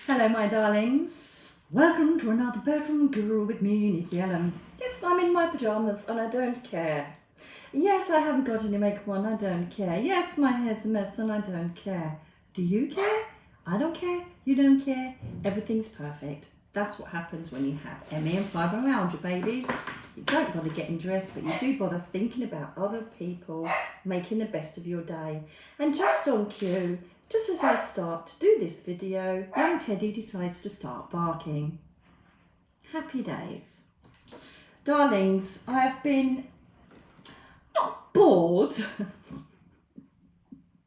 Hello my darlings, welcome to another bedroom guru with me, Nicky. Yes, I'm in my pyjamas and I don't care. Yes, I haven't got any makeup on, I don't care. Yes, my hair's a mess and I don't care. Do you care? I don't care, you don't care, everything's perfect. That's what happens when you have M.E and Fibromyalgia, babies. You don't bother getting dressed, but you do bother thinking about other people, making the best of your day. And just on cue, just as I start to do this video, young Teddy decides to start barking. Happy days. Darlings, I have been not bored,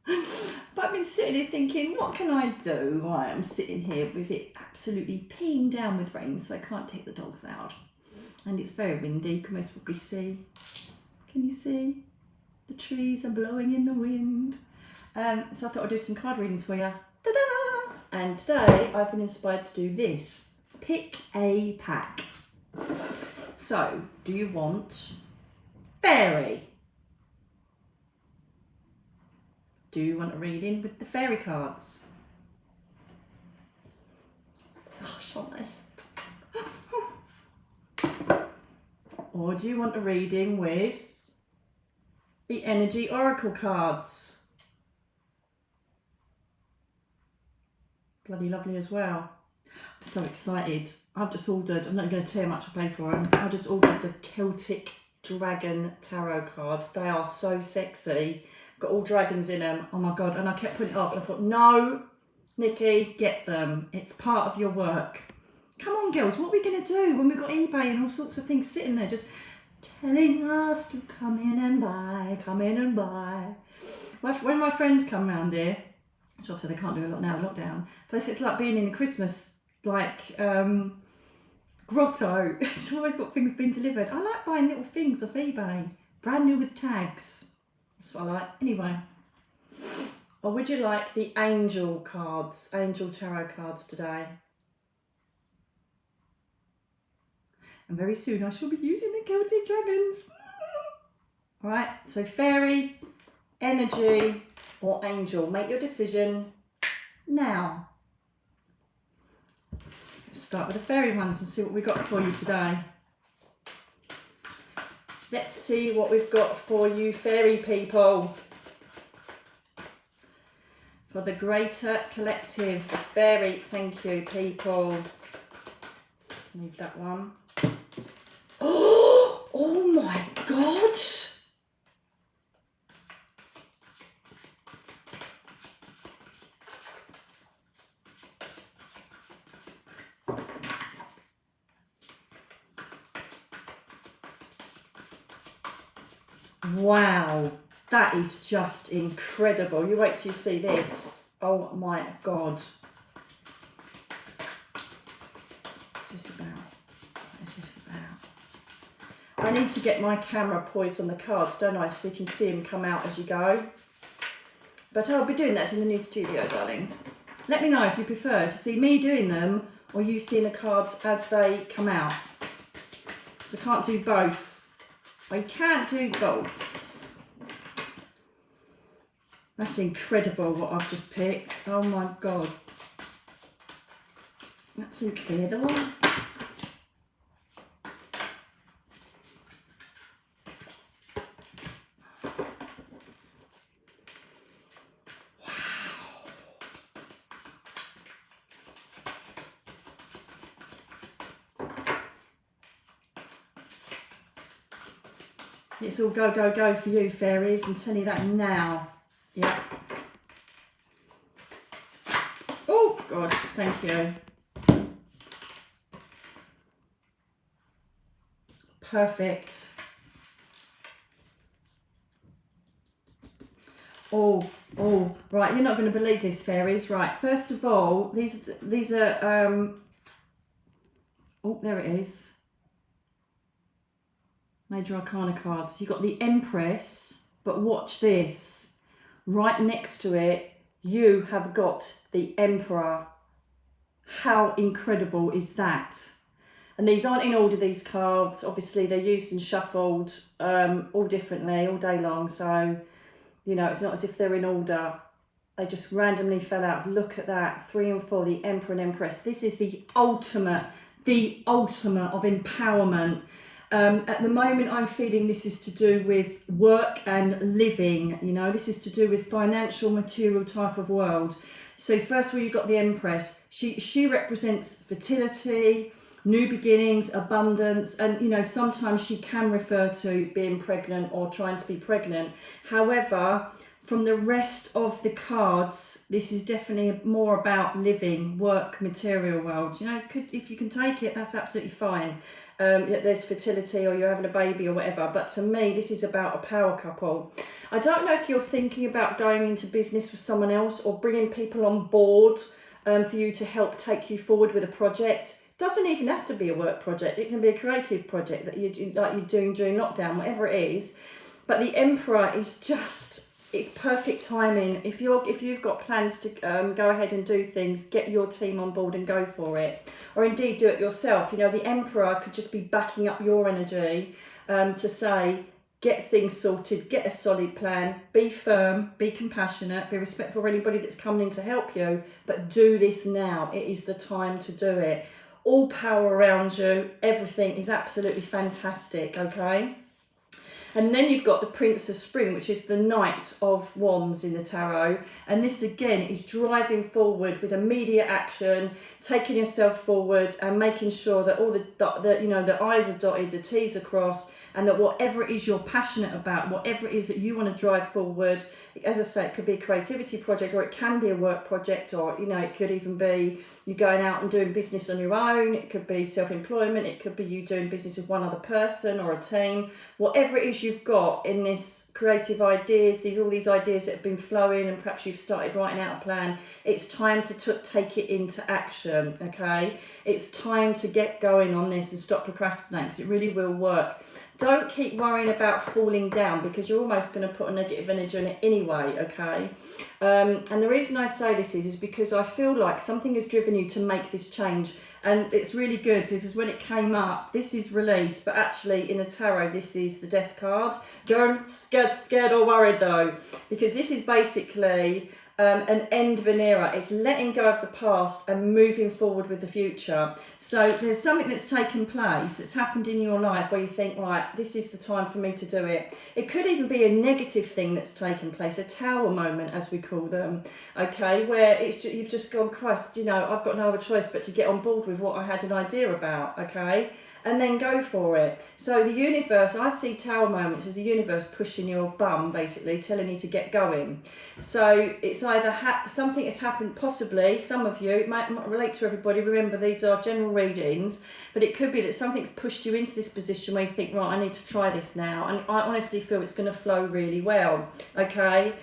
but I've been sitting here thinking, what can I do? Well, I'm sitting here with it absolutely peeing down with rain, so I can't take the dogs out. And it's very windy, you can most probably see. Can you see? The trees are blowing in the wind. So I thought I'd do some card readings for you. Ta-da! And today I've been inspired to do this. Pick a pack. So, do you want fairy? Do you want a reading with the fairy cards? Gosh, aren't they? Or do you want a reading with the energy oracle cards? Bloody lovely as well. I'm so excited. I've just ordered, I'm not going to tell you how much I paid for them. I just ordered the Celtic Dragon Tarot cards. They are so sexy. Got all dragons in them. Oh my God. And I kept putting it off. And I thought, no, Nicky, get them. It's part of your work. Come on, girls. What are we going to do when we've got eBay and all sorts of things sitting there just telling us to come in and buy, come in and buy. When my friends come round here, which obviously they can't do a lot now in lockdown, but it's like being in a Christmas grotto. It's always got things being delivered. I like buying little things off eBay, brand new with tags. That's what I like. Anyway, or would you like the angel cards, angel tarot cards today? And very soon I shall be using the Celtic dragons. All right, so fairy, energy, or angel. Make your decision now. Let's start with the fairy ones and see what we've got for you today. Let's see what we've got for you, fairy people. For the greater collective, the fairy, thank you, people. Need that one. Oh my God. Wow, that is just incredible. You wait till you see this. Oh my God. What's this about? What's this about? I need to get my camera poised on the cards, don't I? So you can see them come out as you go. But I'll be doing that in the new studio, darlings. Let me know if you prefer to see me doing them or you seeing the cards as they come out. So I can't do both. I can't do both. That's incredible what I've just picked. Oh my God. That's incredible. It's all go, go, go for you, fairies. I'm telling you that now. Yeah. Oh, God, thank you. Perfect. Oh, right, you're not going to believe this, fairies. Right, first of all, these are, oh, there it is. Major Arcana cards. You've got the Empress, but watch this. Right next to it, you have got the Emperor. How incredible is that? And these aren't in order, these cards. Obviously, they're used and shuffled all differently all day long. So, you know, it's not as if they're in order. they just randomly fell out. Look at that, 3 and 4, the Emperor and Empress. This is the ultimate of empowerment. At the moment, I'm feeling this is to do with work and living. You know, this is to do with financial, material type of world. So first of all, you've got the Empress. She represents fertility, new beginnings, abundance, and you know, sometimes she can refer to being pregnant or trying to be pregnant. However, from the rest of the cards, this is definitely more about living, work, material world. You know, if you can take it, that's absolutely fine. There's fertility or you're having a baby or whatever. But to me, this is about a power couple. I don't know if you're thinking about going into business with someone else or bringing people on board for you to help take you forward with a project. It doesn't even have to be a work project. It can be a creative project that you're doing during lockdown, whatever it is. But the Emperor is just... it's perfect timing. If you've got plans to go ahead and do things, get your team on board and go for it. Or indeed do it yourself. You know, the Emperor could just be backing up your energy to say, get things sorted, get a solid plan, be firm, be compassionate, be respectful of anybody that's coming in to help you, but do this now. It is the time to do it. All power around you, everything is absolutely fantastic, okay? And then you've got the Prince of Spring, which is the Knight of Wands in the tarot. And this again is driving forward with immediate action, taking yourself forward and making sure that all the I's are dotted, the T's are crossed, and that whatever it is you're passionate about, whatever it is that you want to drive forward, as I say, it could be a creativity project or it can be a work project, or, you know, it could even be you going out and doing business on your own. It could be self-employment. It could be you doing business with one other person or a team. Whatever it is you've got in this creative ideas, all these ideas that have been flowing, and perhaps you've started writing out a plan, it's time to take it into action, okay? It's time to get going on this and stop procrastinating, because it really will work. Don't keep worrying about falling down, because you're almost going to put a negative energy on it anyway, okay? And the reason I say this is because I feel like something has driven you to make this change. And it's really good because when it came up, this is release, but actually in the tarot, this is the Death card. Don't get scared or worried though, because this is basically an end of an era. It's letting go of the past and moving forward with the future. So there's something that's taken place, that's happened in your life where you think, right, this is the time for me to do it. It could even be a negative thing that's taken place, a tower moment, as we call them, okay, where you've just gone, Christ, you know, I've got no other choice but to get on board with what I had an idea about, okay, and then go for it. So the universe, I see tower moments as the universe pushing your bum, basically, telling you to get going. So it's either something has happened, possibly, some of you, it might not relate to everybody, remember these are general readings, but it could be that something's pushed you into this position where you think, right, I need to try this now, and I honestly feel it's going to flow really well, okay?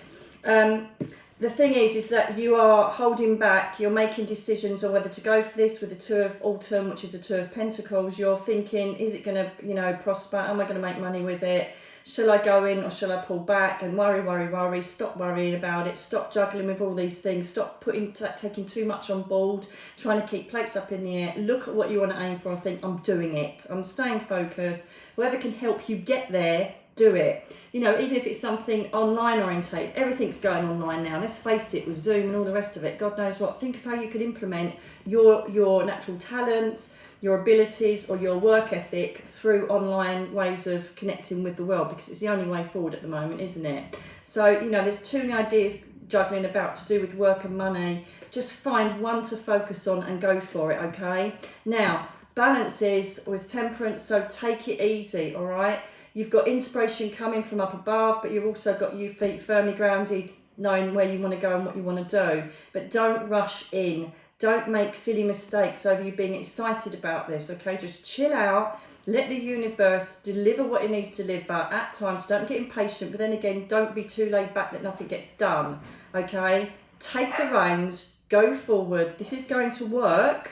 The thing is that you are holding back, you're making decisions on whether to go for this with the Two of Autumn, which is the Two of Pentacles. You're thinking, is it going to, you know, prosper? Am I going to make money with it? Shall I go in or shall I pull back? And worry, stop worrying about it. Stop juggling with all these things. Stop taking too much on board, trying to keep plates up in the air. Look at what you want to aim for and think, I'm doing it. I'm staying focused. Whoever can help you get there, do it. You know, even if it's something online orientated, everything's going online now. Let's face it, with Zoom and all the rest of it, God knows what. Think of how you could implement your natural talents, your abilities or your work ethic through online ways of connecting with the world, because it's the only way forward at the moment, isn't it? So, you know, there's too many ideas juggling about to do with work and money. Just find one to focus on and go for it, okay? Now, balances with Temperance, so take it easy, all right? You've got inspiration coming from up above, but you've also got your feet firmly grounded, knowing where you want to go and what you want to do. But don't rush in. Don't make silly mistakes over you being excited about this, okay? Just chill out. Let the universe deliver what it needs to deliver at times. Don't get impatient, but then again, don't be too laid back that nothing gets done, okay? Take the reins, go forward. This is going to work.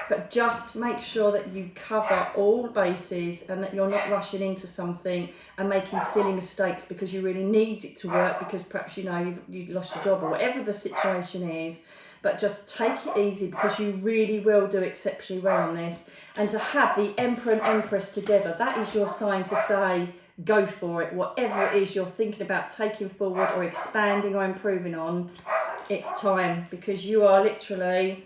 But just make sure that you cover all bases and that you're not rushing into something and making silly mistakes because you really need it to work, because perhaps, you know, you've lost your job or whatever the situation is. But just take it easy, because you really will do exceptionally well on this. And to have the Emperor and Empress together, that is your sign to say, go for it. Whatever it is you're thinking about taking forward or expanding or improving on, it's time, because you are literally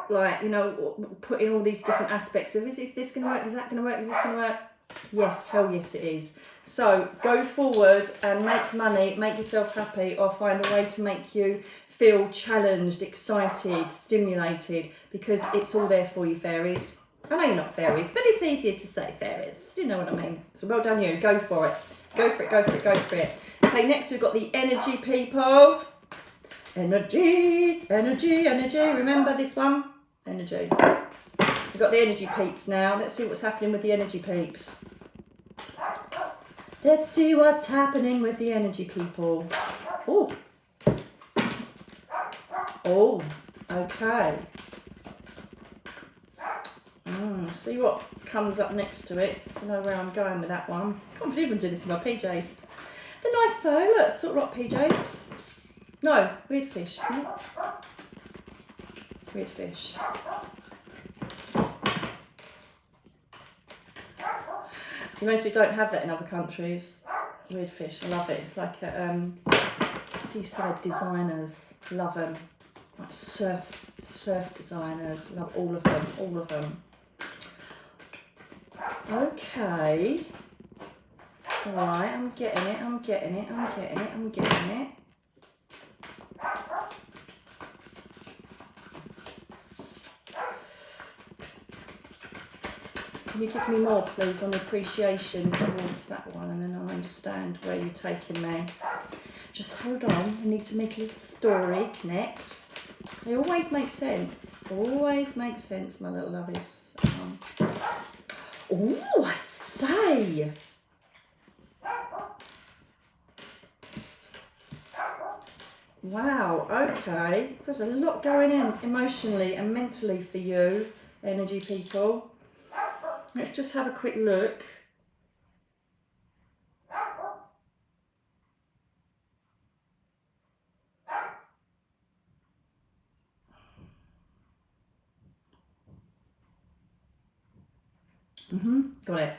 like, you know, putting all these different aspects of, is this going to work? Is that going to work? Is this going to work? Yes, hell yes it is. So go forward and make money, make yourself happy, or find a way to make you feel challenged, excited, stimulated, because it's all there for you, fairies. I know you're not fairies, but it's easier to say fairies. Do you know what I mean? So well done you. Go for it. Go for it, go for it, go for it. Okay, next we've got the energy people. Energy, energy, energy. Remember this one? Energy. We've got the energy peeps now. Let's see what's happening with the energy peeps. Let's see what's happening with the energy people. Oh. Oh, okay. See what comes up next to it to know where I'm going with that one. Can't believe I'm doing this in my PJs. They're nice though. Look, sort of rock PJs. No, weird fish, isn't it? Weird fish. Most we don't have that in other countries. Weird fish, I love it. It's like seaside designers, love them. Like surf designers, love all of them, all of them. Okay. Alright, I'm getting it, I'm getting it, I'm getting it, I'm getting it. Can you give me more, please, on appreciation towards that one, and then I'll understand where you're taking me. Just hold on, I need to make a little story connect. It always makes sense. Always makes sense, my little lovies. Oh, I say! Wow, okay. There's a lot going in emotionally and mentally for you, energy people. Let's just have a quick look. Got it.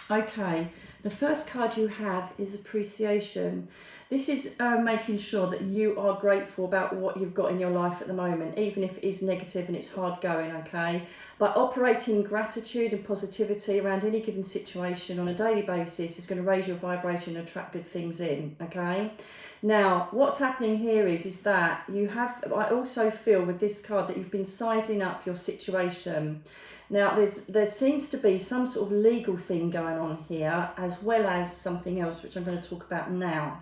Okay, the first card you have is appreciation. This is making sure that you are grateful about what you've got in your life at the moment, even if it is negative and it's hard going, okay? By operating gratitude and positivity around any given situation on a daily basis is going to raise your vibration and attract good things in, okay? Now, what's happening here is that you have, I also feel with this card that you've been sizing up your situation. Now, there seems to be some sort of legal thing going on here, as well as something else, which I'm going to talk about now.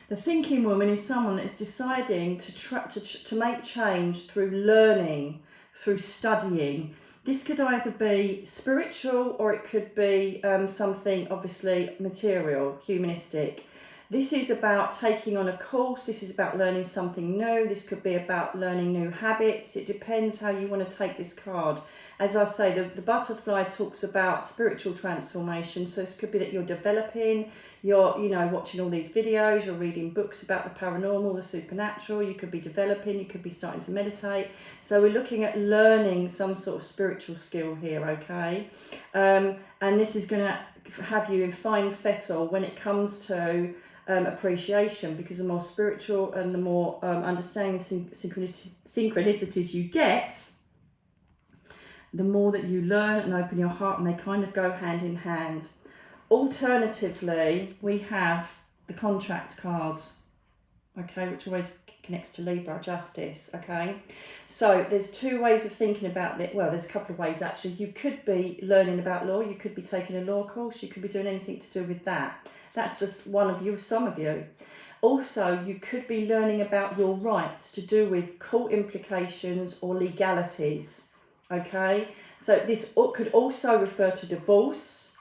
The thinking woman is someone that's deciding to make change through learning, through studying. This could either be spiritual or it could be something obviously material, humanistic. This is about taking on a course, this is about learning something new, this could be about learning new habits. It depends how you want to take this card. As I say, the butterfly talks about spiritual transformation, so this could be that you're developing, you're watching all these videos, you're reading books about the paranormal, the supernatural, you could be developing, you could be starting to meditate. So we're looking at learning some sort of spiritual skill here, okay? And this is going to have you in fine fettle when it comes to appreciation, because the more spiritual and the more understanding of synchronicities you get, the more that you learn and open your heart, and they kind of go hand in hand. Alternatively, we have the contract card, okay, which always connects to Libra, justice, okay? So there's two ways of thinking about it. Well, there's a couple of ways actually. You could be learning about law, you could be taking a law course, you could be doing anything to do with that. That's just one of you, some of you. Also, you could be learning about your rights to do with court implications or legalities, okay? So this could also refer to divorce,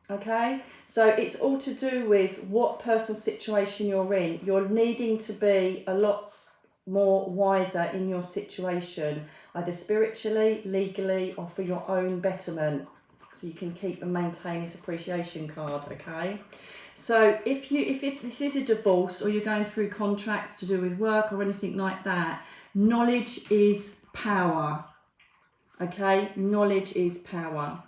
okay? So it's all to do with what personal situation you're in. You're needing to be a lot more wiser in your situation, either spiritually, legally, or for your own betterment. So you can keep and maintain this appreciation card, okay? So if this is a divorce, or you're going through contracts to do with work or anything like that, knowledge is power. Okay, knowledge is power.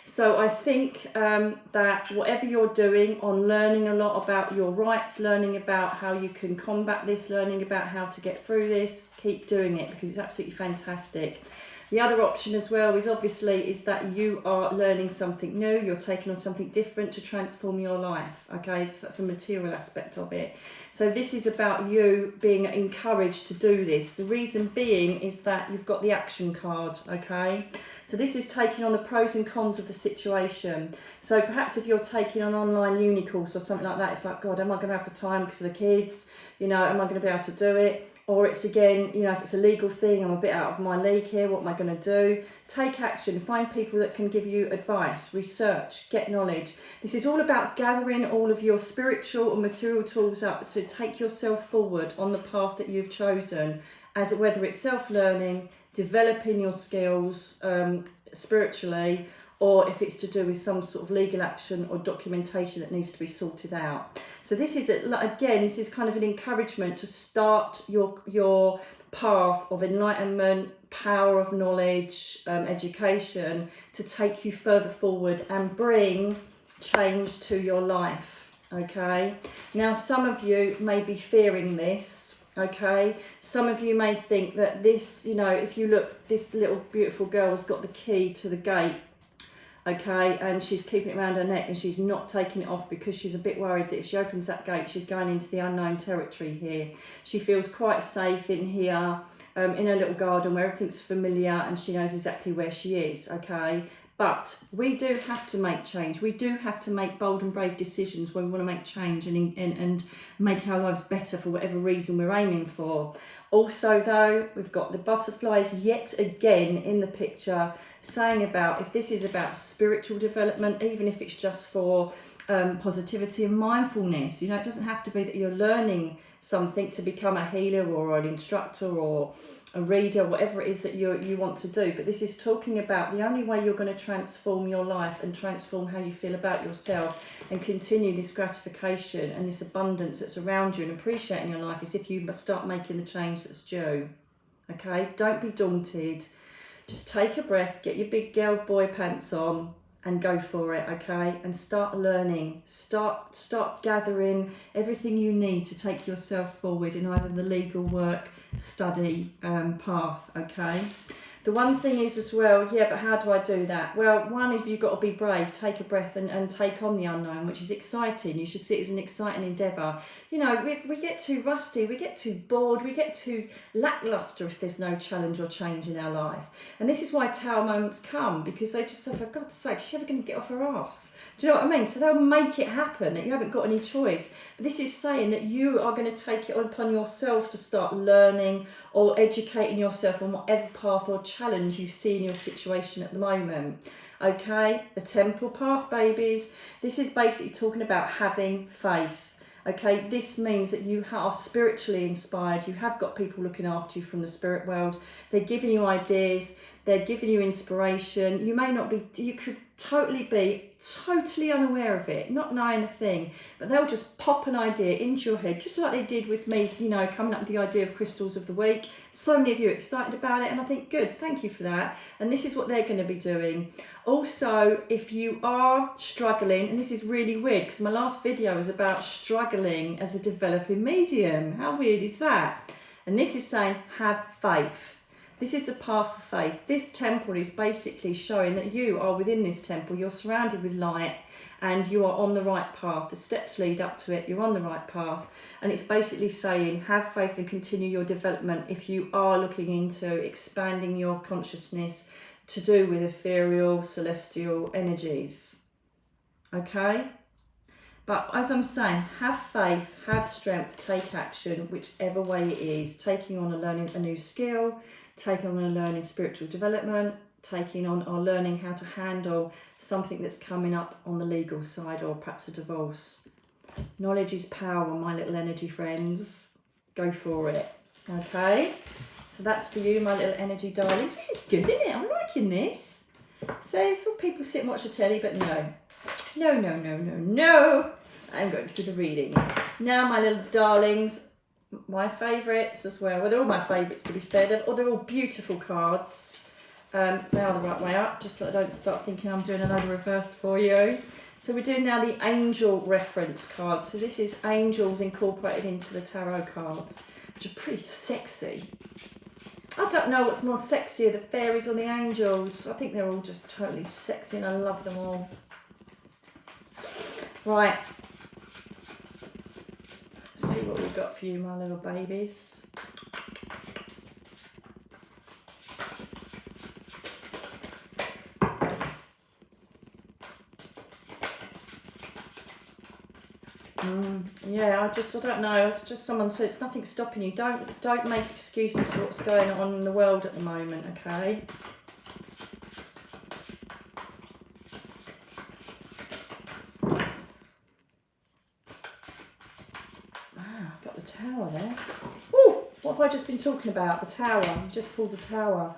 So I think that whatever you're doing on learning a lot about your rights, learning about how you can combat this, learning about how to get through this, keep doing it because it's absolutely fantastic. The other option as well is obviously is that you are learning something new, you're taking on something different to transform your life, okay? So that's a material aspect of it. So this is about you being encouraged to do this. The reason being is that you've got the action card, okay? So this is taking on the pros and cons of the situation. So perhaps if you're taking an online uni course or something like that, it's like, God, am I going to have the time because of the kids? You know, am I going to be able to do it? Or it's again, you know, if it's a legal thing, I'm a bit out of my league here, what am I going to do? Take action, find people that can give you advice, research, get knowledge. This is all about gathering all of your spiritual and material tools up to take yourself forward on the path that you've chosen, as whether it's self-learning, developing your skills spiritually, or if it's to do with some sort of legal action or documentation that needs to be sorted out. So this is, again, this is kind of an encouragement to start your path of enlightenment, power of knowledge, education, to take you further forward and bring change to your life, okay? Now, some of you may be fearing this, okay? Some of you may think that this, you know, if you look, this little beautiful girl has got the key to the gate, okay, and she's keeping it around her neck and she's not taking it off because she's a bit worried that if she opens that gate she's going into the unknown territory here. She feels quite safe in here, in her little garden where everything's familiar and she knows exactly where she is, okay? But we do have to make change. We do have to make bold and brave decisions when we want to make change and make our lives better for whatever reason we're aiming for. Also, though, we've got the butterflies yet again in the picture saying about if this is about spiritual development, even if it's just for positivity and mindfulness, you know, it doesn't have to be that you're learning something to become a healer or an instructor or a reader, whatever it is that you want to do. But this is talking about the only way you're going to transform your life and transform how you feel about yourself and continue this gratification and this abundance that's around you and appreciating your life is if you start making the change that's due. Okay, don't be daunted. Just take a breath, get your big girl boy pants on and go for it, okay? And start learning, start gathering everything you need to take yourself forward in either the legal work, study path, okay? The one thing is as well, yeah, but how do I do that? Well, one is you've got to be brave, take a breath and take on the unknown, which is exciting. You should see it as an exciting endeavour. You know, if we get too rusty, we get too bored, we get too lacklustre if there's no challenge or change in our life. And this is why tower moments come, because they just say, for God's sake, she's never going to get off her arse. Do you know what I mean? So they'll make it happen, that you haven't got any choice. But this is saying that you are going to take it upon yourself to start learning or educating yourself on whatever path or challenge you see in your situation at the moment. Okay, the temple path, babies. This is basically talking about having faith. Okay, this means that you are spiritually inspired. You have got people looking after you from the spirit world. They're giving you ideas. They're giving you inspiration. You may not be, you could totally be totally unaware of it, not knowing a thing, but they'll just pop an idea into your head, just like they did with me, you know, coming up with the idea of crystals of the week. So many of you are excited about it, and I think, good, thank you for that. And this is what they're going to be doing. Also, if you are struggling, and this is really weird, because my last video was about struggling as a developing medium. How weird is that? And this is saying, have faith. This is the path of faith. This temple is basically showing that you are within this temple. You're surrounded with light and you are on the right path. The steps lead up to it. You're on the right path. And it's basically saying, have faith and continue your development if you are looking into expanding your consciousness to do with ethereal, celestial energies. Okay? But as I'm saying, have faith, have strength, take action, whichever way it is. Taking on and learning a new skill, taking on and learning spiritual development, taking on or learning how to handle something that's coming up on the legal side or perhaps a divorce. Knowledge is power, my little energy friends. Go for it. Okay? So that's for you, my little energy darlings. This is good, isn't it? I'm liking this. So it's all people sit and watch the telly, but no. No. I'm going to do the readings. Now, my little darlings, my favourites as well. Well, they're all my favourites, to be fair. They're all beautiful cards. and they are the right way up, just so I don't start thinking I'm doing another reversed for you. So we're doing now the angel reference cards. So this is angels incorporated into the tarot cards, which are pretty sexy. I don't know what's more sexier, the fairies or the angels. I think they're all just totally sexy and I love them all. Right. Let's see what we've got for you, my little babies. Yeah, I don't know. It's just someone said it's nothing stopping you. Don't make excuses for what's going on in the world at the moment, okay? I've got the tower there. Ooh, what have I just been talking about? The tower. I've just pulled the tower.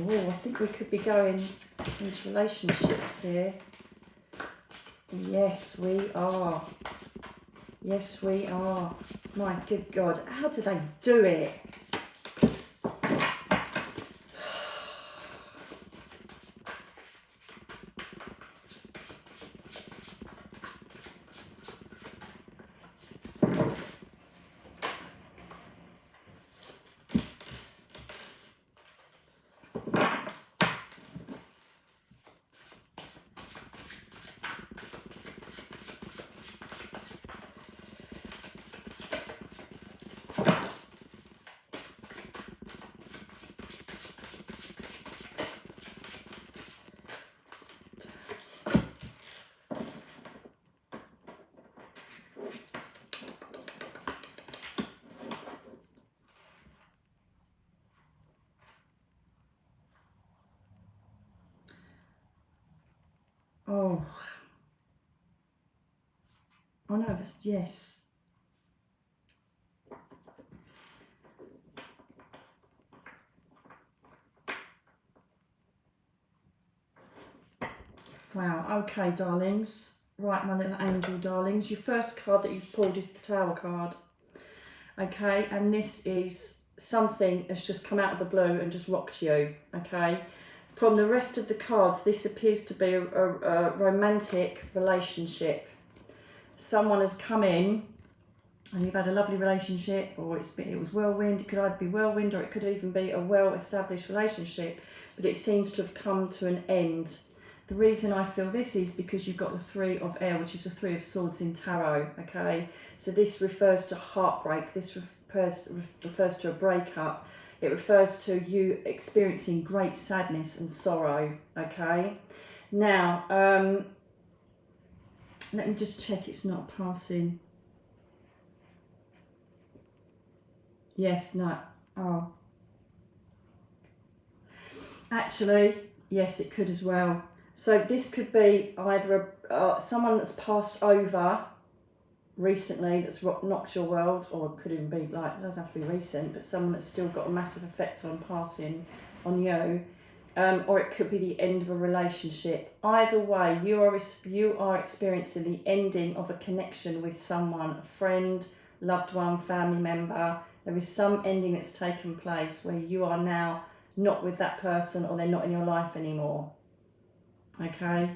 Oh, I think we could be going into relationships here. Yes, we are. Yes, we are. My good God, how do they do it? Oh. Oh no, this, yes. Wow, okay, darlings. Right, my little angel darlings. Your first card that you've pulled is the Tower card. Okay, and this is something that's just come out of the blue and just rocked you, okay? From the rest of the cards, this appears to be a romantic relationship. Someone has come in and you've had a lovely relationship, or it was whirlwind. It could either be whirlwind or it could even be a well-established relationship, but it seems to have come to an end. The reason I feel this is because you've got the Three of Air, which is the Three of Swords in Tarot, okay? So this refers to heartbreak. This refers to a breakup. It refers to you experiencing great sadness and sorrow, okay? Now, let me just check it's not passing. Yes, no. Oh. Actually, yes, it could as well. So this could be either someone that's passed over recently that's knocked your world, or it could even be like, it doesn't have to be recent, but someone that's still got a massive effect on passing on you, or it could be the end of a relationship. Either way, you are experiencing the ending of a connection with someone, a friend, loved one, family member. There is some ending that's taken place where you are now not with that person, or they're not in your life anymore. Okay?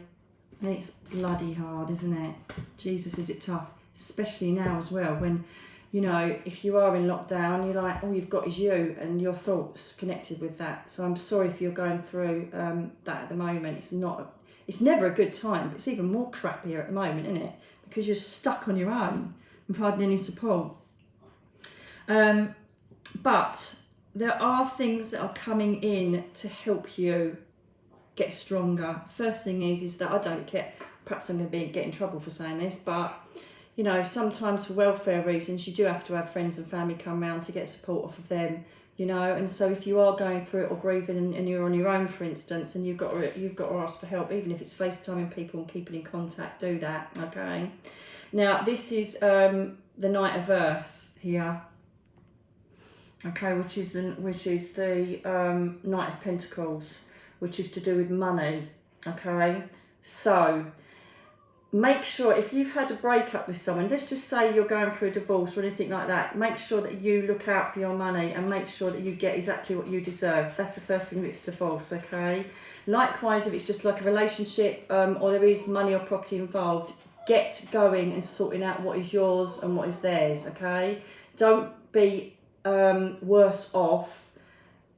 And it's bloody hard, isn't it? Jesus, is it tough? Especially now as well, when, you know, if you are in lockdown, you're like, all you've got is you and your thoughts connected with that. So I'm sorry if you're going through that at the moment. It's never a good time, but it's even more crappier at the moment, isn't it? Because you're stuck on your own and providing any support. But there are things that are coming in to help you get stronger. First thing is that I don't care, perhaps I'm going to get in trouble for saying this, but you know, sometimes for welfare reasons you do have to have friends and family come round to get support off of them, you know. And so if you are going through it or grieving and you're on your own, for instance, and you've got to ask for help, even if it's FaceTiming people and keeping in contact, do that, okay? Now this is the Knight of Earth here, okay, which is the Knight of Pentacles, which is to do with money, okay? So make sure, if you've had a breakup with someone, let's just say you're going through a divorce or anything like that, make sure that you look out for your money and make sure that you get exactly what you deserve. That's the first thing if it's a divorce, okay? Likewise, if it's just like a relationship or there is money or property involved, get going and sorting out what is yours and what is theirs, okay? Don't be worse off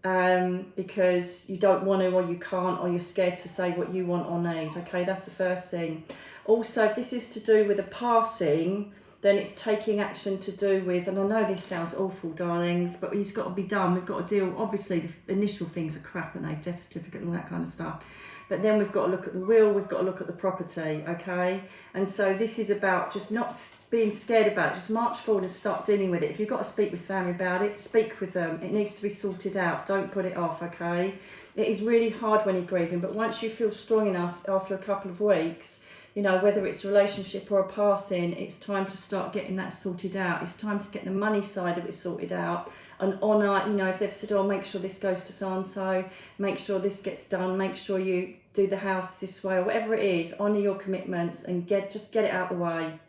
because you don't want to or you can't or you're scared to say what you want or need, okay? That's the first thing. Also, if this is to do with a passing, then it's taking action to do with, and I know this sounds awful, darlings, but it's got to be done. We've got to deal, obviously the initial things are crap and they death certificate and all that kind of stuff. But then we've got to look at the will, we've got to look at the property, okay? And so this is about just not being scared about it, just march forward and start dealing with it. If you've got to speak with family about it, speak with them. It needs to be sorted out. Don't put it off, okay? It is really hard when you're grieving, but once you feel strong enough after a couple of weeks, you know, whether it's a relationship or a passing, it's time to start getting that sorted out. It's time to get the money side of it sorted out and honour, you know, if they've said, oh, make sure this goes to so-and-so, make sure this gets done, make sure you do the house this way or whatever it is, honour your commitments and just get it out of the way.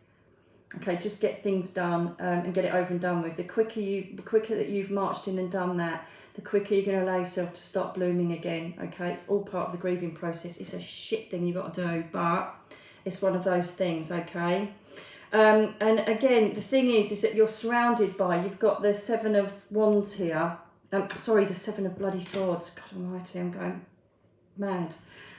Okay, just get things done and get it over and done with. The quicker that you've marched in and done that, the quicker you're going to allow yourself to start blooming again. Okay, it's all part of the grieving process. It's a shit thing you've got to do, but it's one of those things, okay? And again, the thing is that you're surrounded by, you've got the Seven of Wands here. Sorry, the Seven of Bloody Swords. God almighty, I'm going mad.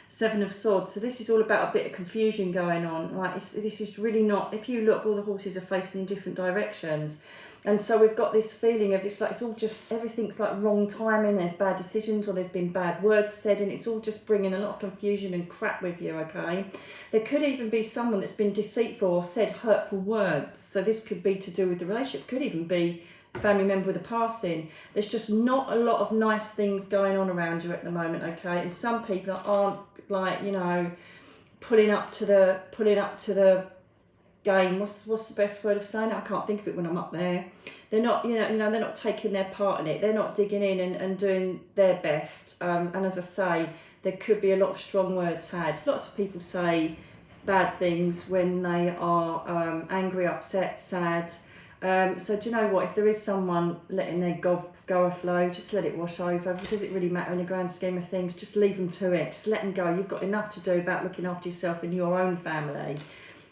Seven of Swords. So this is all about a bit of confusion going on. Like this is really not, if you look, all the horses are facing in different directions. And so we've got this feeling of it's all just, everything's like wrong timing, there's bad decisions or there's been bad words said and it's all just bringing a lot of confusion and crap with you, okay? There could even be someone that's been deceitful or said hurtful words. So this could be to do with the relationship, could even be a family member with a passing. There's just not a lot of nice things going on around you at the moment, okay? And some people aren't like, you know, pulling up to the game. What's the best word of saying it? I can't think of it when I'm up there. They're not, you know, they're not taking their part in it. They're not digging in and doing their best. And as I say, there could be a lot of strong words had. Lots of people say bad things when they are angry, upset, sad. So do you know what? If there is someone letting their gob go aflow, just let it wash over. Does it really matter in the grand scheme of things? Just leave them to it. Just let them go. You've got enough to do about looking after yourself and your own family.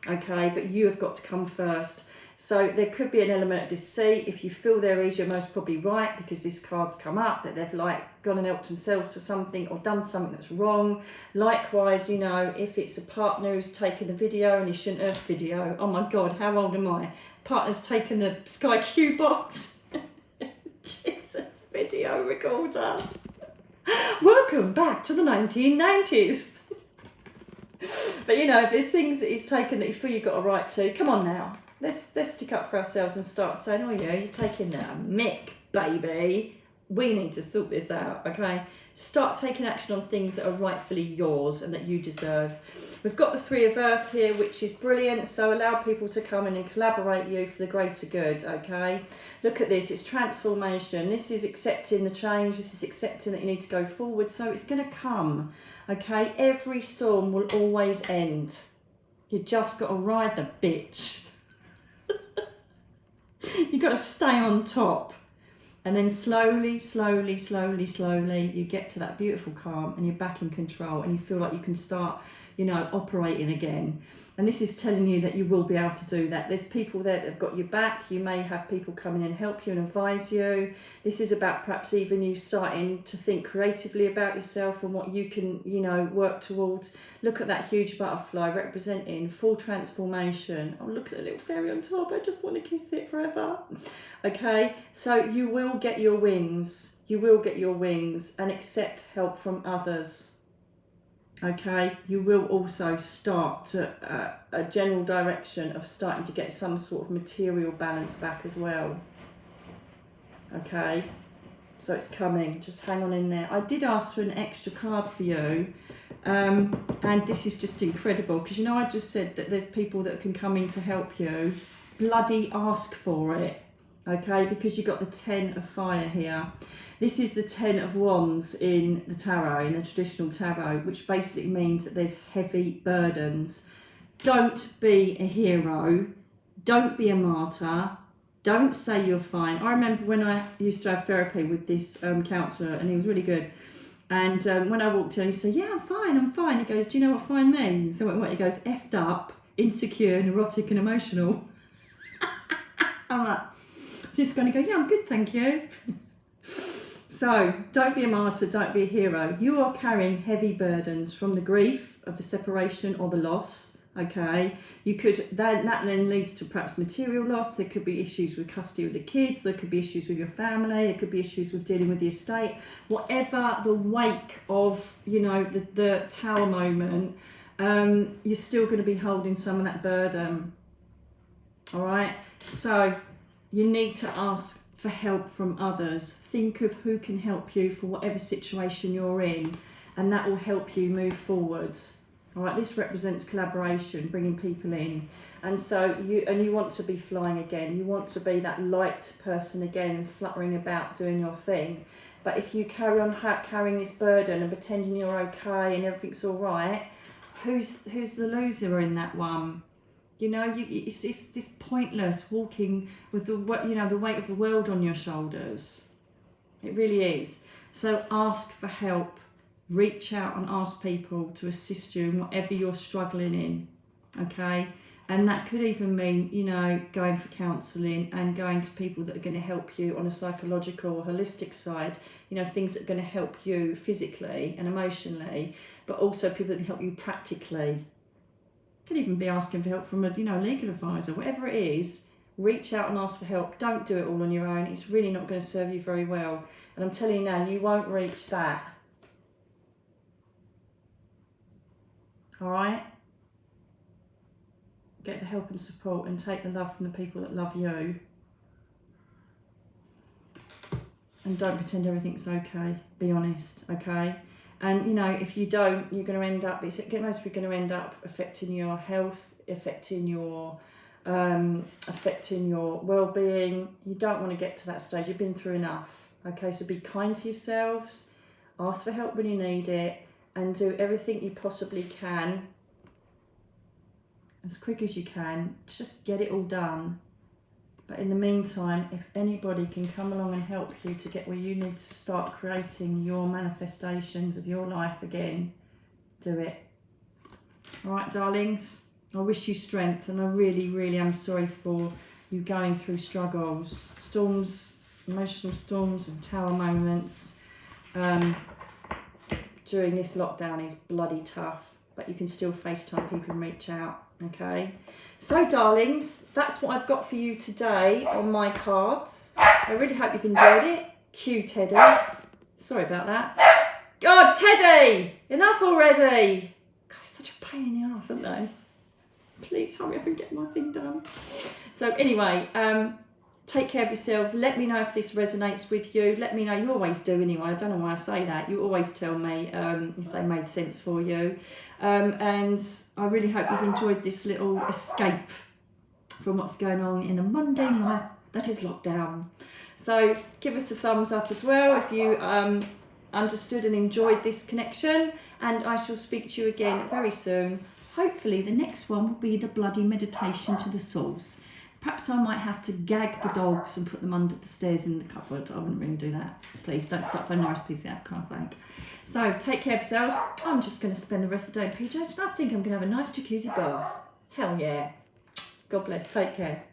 Okay, but you have got to come first. So there could be an element of deceit. If you feel there is, you're most probably right, because this card's come up that they've like gone and helped themselves to something or done something that's wrong. Likewise, you know, if it's a partner who's taken the video and he shouldn't have video. Oh my God, how old am I? Partner's taken the Sky Q box. Jesus, video recorder. Welcome back to the 1990s. But you know, if there's things that he's taken that you feel you've got a right to, come on now. Let's stick up for ourselves and start saying, oh yeah, you're taking the mick, baby. We need to sort this out, okay? Start taking action on things that are rightfully yours and that you deserve. We've got the Three of Earth here, which is brilliant. So allow people to come in and collaborate you for the greater good, okay? Look at this, it's transformation. This is accepting the change. This is accepting that you need to go forward. So it's going to come, okay? Every storm will always end. You just got to ride the bitch. You've got to stay on top. And then slowly, slowly, slowly, slowly, you get to that beautiful calm and you're back in control and you feel like you can start, you know, operating again. And this is telling you that you will be able to do that. There's people there that have got your back. You may have people come in and help you and advise you. This is about perhaps even you starting to think creatively about yourself and what you can, you know, work towards. Look at that huge butterfly representing full transformation. Oh, look at the little fairy on top. I just want to kiss it forever. Okay, so you will get your wings. You will get your wings and accept help from others. Okay, you will also start to a general direction of starting to get some sort of material balance back as well. Okay, so it's coming, just hang on in there. I did ask for an extra card for you, and this is just incredible, because you know I just said that there's people that can come in to help you. Bloody ask for it. Okay, because you've got the Ten of Fire here. This is the Ten of Wands in the tarot, in the traditional tarot, which basically means that there's heavy burdens. don't be a hero. Don't be a martyr. Don't say you're fine. I remember when I used to have therapy with this counsellor, and he was really good. And when I walked in, he said, yeah, I'm fine. He goes, do you know what fine means? So what? He goes, effed up, insecure, neurotic and emotional. I'm like, just going to go, yeah, I'm good, thank you. So don't be a martyr, don't be a hero. You are carrying heavy burdens from the grief of the separation or the loss. Okay, you could that then leads to perhaps material loss. There could be issues with custody of the kids. There could be issues with your family. There could be issues with dealing with the estate. Whatever the wake of, you know, the tower moment, you're still going to be holding some of that burden. All right, so you need to ask for help from others. Think of who can help you for whatever situation you're in, and that will help you move forward. All right, this represents collaboration, bringing people in. And so you want to be flying again. You want to be that light person again, fluttering about, doing your thing. But if you carry on carrying this burden and pretending you're okay and everything's all right, who's the loser in that one? You know, it's pointless walking with the weight of the world on your shoulders. It really is. So ask for help. Reach out and ask people to assist you in whatever you're struggling in, okay? And that could even mean, you know, going for counselling and going to people that are going to help you on a psychological or holistic side, you know, things that are going to help you physically and emotionally, but also people that can help you practically. Could even be asking for help from a, you know, legal advisor, whatever it is. Reach out and ask for help. Don't do it all on your own. It's really not going to serve you very well. And I'm telling you now, you won't reach that. All right? Get the help and support and take the love from the people that love you. And don't pretend everything's okay. Be honest, okay? And, you know, if you don't, you're going to end up, most people are going to end up affecting your health, affecting your well-being. You don't want to get to that stage. You've been through enough, okay? So be kind to yourselves. Ask for help when you need it. And do everything you possibly can, as quick as you can. Just get it all done. But in the meantime, if anybody can come along and help you to get where you need to start creating your manifestations of your life again, do it. All right, darlings? I wish you strength, and I really, really am sorry for you going through struggles, storms, emotional storms and tower moments. During this lockdown is bloody tough, but you can still FaceTime people and reach out, okay? So, darlings, that's what I've got for you today on my cards. I really hope you've enjoyed it. Cue Teddy. Sorry about that. God, Teddy! Enough already! God, it's such a pain in the arse, aren't they? Please hurry up and get my thing done. So, anyway, take care of yourselves. Let me know if this resonates with you. Let me know. You always do anyway. I don't know why I say that. You always tell me if they made sense for you. And I really hope you've enjoyed this little escape from what's going on in the mundane life that is lockdown. So give us a thumbs up as well if you understood and enjoyed this connection. And I shall speak to you again very soon. Hopefully the next one will be the bloody meditation to the source. Perhaps I might have to gag the dogs and put them under the stairs in the cupboard. I wouldn't really do that. Please don't start phoning RSPCF, can't thank. So take care of yourselves. I'm just going to spend the rest of the day in PJs, and I think I'm going to have a nice jacuzzi bath. Hell yeah. God bless. Take care.